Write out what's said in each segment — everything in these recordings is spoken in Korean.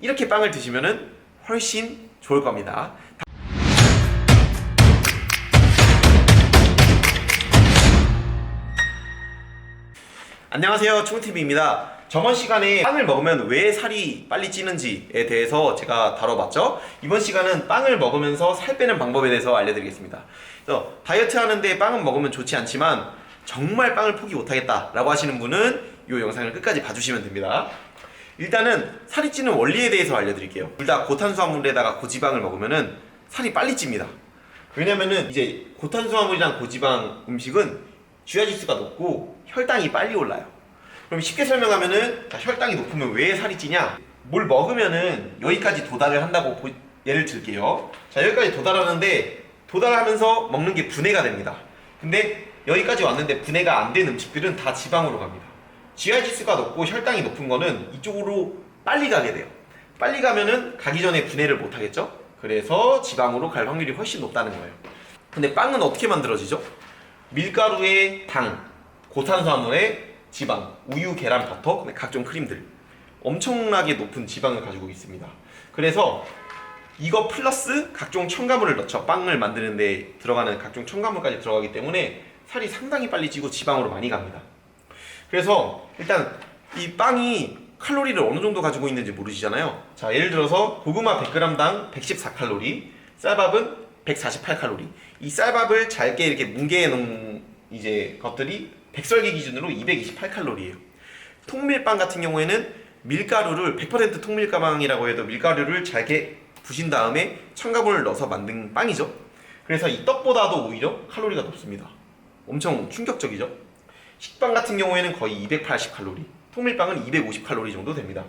이렇게 빵을 드시면은 훨씬 좋을 겁니다. 안녕하세요, 충TV입니다. 저번 시간에 빵을 먹으면 왜 살이 빨리 찌는지에 대해서 제가 다뤄봤죠. 이번 시간은 빵을 먹으면서 살 빼는 방법에 대해서 알려드리겠습니다. 그래서 다이어트 하는데 빵은 먹으면 좋지 않지만 정말 빵을 포기 못하겠다 라고 하시는 분은 이 영상을 끝까지 봐주시면 됩니다. 일단은 살이 찌는 원리에 대해서 알려드릴게요. 둘 다 고탄수화물에다가 고지방을 먹으면은 살이 빨리 찝니다. 왜냐면은 이제 고탄수화물이랑 고지방 음식은 GI지수가 높고 혈당이 빨리 올라요. 그럼 쉽게 설명하면은, 자, 혈당이 높으면 왜 살이 찌냐? 뭘 먹으면은 여기까지 도달을 한다고 예를 들게요. 자, 여기까지 도달하는데 도달하면서 먹는 게 분해가 됩니다. 근데 여기까지 왔는데 분해가 안 된 음식들은 다 지방으로 갑니다. GI지수가 높고 혈당이 높은 거는 이쪽으로 빨리 가게 돼요. 빨리 가면은 가기 전에 분해를 못 하겠죠? 그래서 지방으로 갈 확률이 훨씬 높다는 거예요. 근데 빵은 어떻게 만들어지죠? 밀가루에 당, 고탄수화물에 지방, 우유, 계란, 버터, 각종 크림들, 엄청나게 높은 지방을 가지고 있습니다. 그래서 이거 플러스 각종 첨가물을 넣죠. 빵을 만드는데 들어가는 각종 첨가물까지 들어가기 때문에 살이 상당히 빨리 찌고 지방으로 많이 갑니다. 그래서 일단 이 빵이 칼로리를 어느 정도 가지고 있는지 모르시잖아요. 자, 예를 들어서 고구마 100g당 114칼로리, 쌀밥은 148칼로리. 이 쌀밥을 잘게 이렇게 뭉개 놓은 이제 것들이 백설기 기준으로 228칼로리예요. 통밀빵 같은 경우에는 밀가루를 100% 통밀가방이라고 해도 밀가루를 잘게 부신 다음에 첨가물을 넣어서 만든 빵이죠. 그래서 이 떡보다도 오히려 칼로리가 높습니다. 엄청 충격적이죠. 식빵 같은 경우에는 거의 280칼로리, 통밀빵은 250칼로리 정도 됩니다.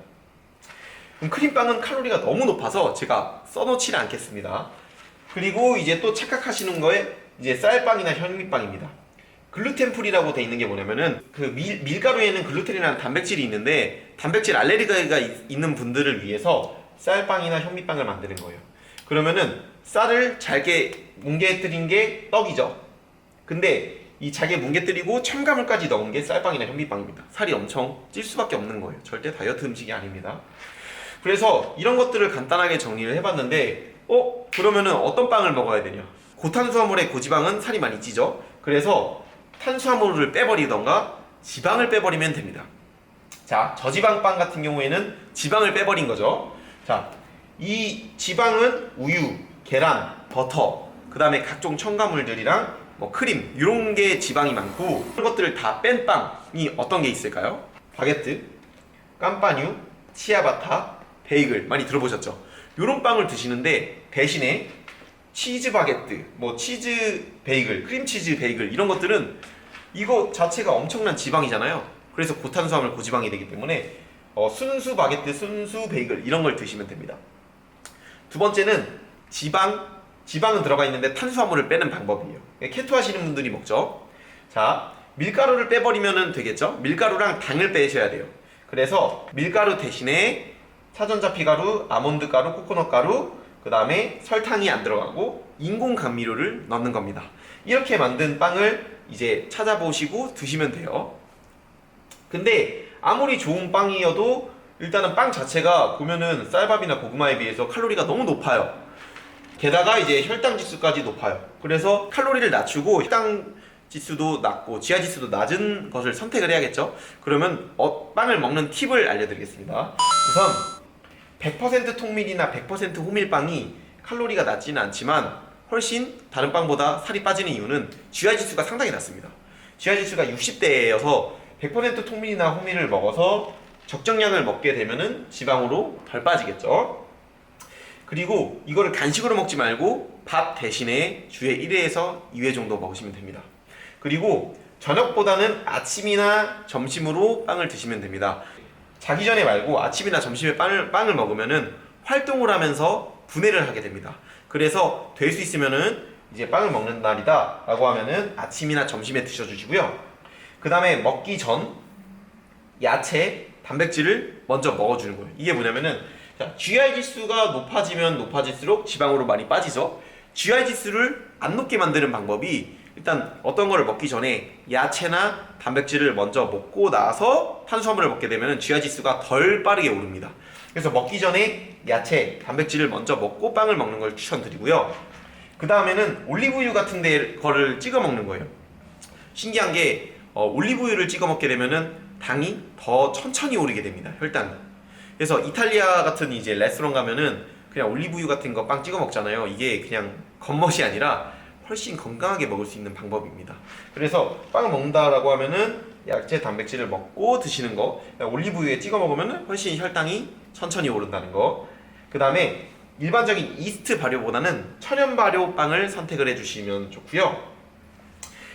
그럼 크림빵은 칼로리가 너무 높아서 제가 써놓지는 않겠습니다. 그리고 이제 또 착각하시는 거에 이제 쌀빵이나 현미빵입니다. 글루텐 프리라고 돼 있는 게 뭐냐면은 그 밀가루에는 글루텐이라는 단백질이 있는데 단백질 알레르기가 있는 분들을 위해서 쌀빵이나 현미빵을 만드는 거예요. 그러면은 쌀을 잘게 뭉개뜨린 게 떡이죠. 근데 이 잘게 뭉개뜨리고 첨가물까지 넣은 게 쌀빵이나 현미빵입니다. 살이 엄청 찔 수밖에 없는 거예요. 절대 다이어트 음식이 아닙니다. 그래서 이런 것들을 간단하게 정리를 해봤는데 그러면은 어떤 빵을 먹어야 되냐? 고탄수화물의 고지방은 살이 많이 찌죠. 그래서 탄수화물을 빼버리던가 지방을 빼버리면 됩니다. 자, 저지방빵 같은 경우에는 지방을 빼버린 거죠. 자, 이 지방은 우유, 계란, 버터, 그 다음에 각종 첨가물들이랑 뭐 크림 이런 게 지방이 많고 그런 것들을 다 뺀 빵이 어떤 게 있을까요? 바게트, 깜빠뉴, 치아바타, 베이글 많이 들어보셨죠? 이런 빵을 드시는데 대신에 치즈 바게트, 뭐 치즈 베이글, 크림치즈 베이글 이런 것들은 이거 자체가 엄청난 지방이잖아요. 그래서 고탄수화물 고지방이 되기 때문에 순수 바게트, 순수 베이글 이런 걸 드시면 됩니다. 두 번째는 지방은 들어가 있는데 탄수화물을 빼는 방법이에요. 케토 하시는 분들이 먹죠. 자, 밀가루를 빼버리면 되겠죠. 밀가루랑 당을 빼셔야 돼요. 그래서 밀가루 대신에 사전자피가루, 아몬드가루, 코코넛가루, 그 다음에 설탕이 안 들어가고 인공 감미료를 넣는 겁니다. 이렇게 만든 빵을 이제 찾아보시고 드시면 돼요. 근데 아무리 좋은 빵이어도 일단은 빵 자체가 보면은 쌀밥이나 고구마에 비해서 칼로리가 너무 높아요. 게다가 이제 혈당 지수까지 높아요. 그래서 칼로리를 낮추고 혈당 지수도 낮고 GI 지수도 낮은 것을 선택을 해야겠죠. 그러면 빵을 먹는 팁을 알려드리겠습니다. 우선 100% 통밀이나 100% 호밀빵이 칼로리가 낮지는 않지만 훨씬 다른 빵보다 살이 빠지는 이유는 GI지수가 상당히 낮습니다. GI지수가 60대여서 100% 통밀이나 호밀을 먹어서 적정량을 먹게 되면은 지방으로 덜 빠지겠죠. 그리고 이거를 간식으로 먹지 말고 밥 대신에 주에 1회에서 2회 정도 먹으시면 됩니다. 그리고 저녁보다는 아침이나 점심으로 빵을 드시면 됩니다. 자기 전에 말고 아침이나 점심에 빵을 먹으면은 활동을 하면서 분해를 하게 됩니다. 그래서 될 수 있으면은 이제 빵을 먹는 날이다 라고 하면은 아침이나 점심에 드셔주시고요. 그 다음에 먹기 전 야채, 단백질을 먼저 먹어주는 거예요. 이게 뭐냐면은 GI지수가 높아지면 높아질수록 지방으로 많이 빠지죠. GI지수를 안 높게 만드는 방법이 일단 어떤 거를 먹기 전에 야채나 단백질을 먼저 먹고 나서 탄수화물을 먹게 되면 GI 지수가 덜 빠르게 오릅니다. 그래서 먹기 전에 야채, 단백질을 먼저 먹고 빵을 먹는 걸 추천드리고요. 그 다음에는 올리브유 같은 데 거를 찍어 먹는 거예요. 신기한 게 올리브유를 찍어 먹게 되면은 당이 더 천천히 오르게 됩니다. 혈당이. 그래서 이탈리아 같은 이제 레스토랑 가면은 그냥 올리브유 같은 거 빵 찍어 먹잖아요. 이게 그냥 겉멋이 아니라 훨씬 건강하게 먹을 수 있는 방법입니다. 그래서 빵을 먹는다라고 하면은 야채 단백질을 먹고 드시는 거, 올리브유에 찍어 먹으면은 훨씬 혈당이 천천히 오른다는 거. 그 다음에 일반적인 이스트 발효보다는 천연 발효 빵을 선택을 해주시면 좋고요.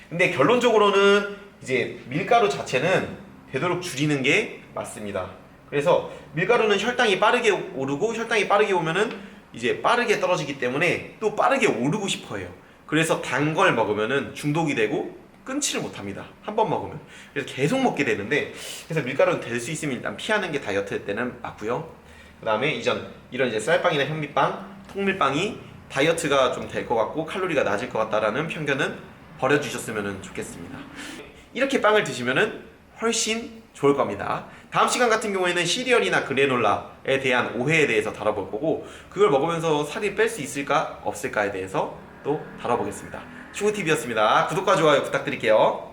근데 결론적으로는 이제 밀가루 자체는 되도록 줄이는 게 맞습니다. 그래서 밀가루는 혈당이 빠르게 오르고 혈당이 빠르게 오면은 이제 빠르게 떨어지기 때문에 또 빠르게 오르고 싶어 해요. 그래서 단 걸 먹으면은 중독이 되고 끊지를 못합니다. 한 번 먹으면. 그래서 계속 먹게 되는데, 그래서 밀가루는 될 수 있으면 일단 피하는 게 다이어트 때는 맞고요. 그 다음에 이런 이제 쌀빵이나 현미빵, 통밀빵이 다이어트가 좀 될 것 같고 칼로리가 낮을 것 같다라는 편견은 버려주셨으면 좋겠습니다. 이렇게 빵을 드시면은 훨씬 좋을 겁니다. 다음 시간 같은 경우에는 시리얼이나 그래놀라에 대한 오해에 대해서 다뤄볼 거고, 그걸 먹으면서 살이 뺄 수 있을까 없을까에 대해서 또 다뤄보겠습니다. 충우TV였습니다. 구독과 좋아요 부탁드릴게요.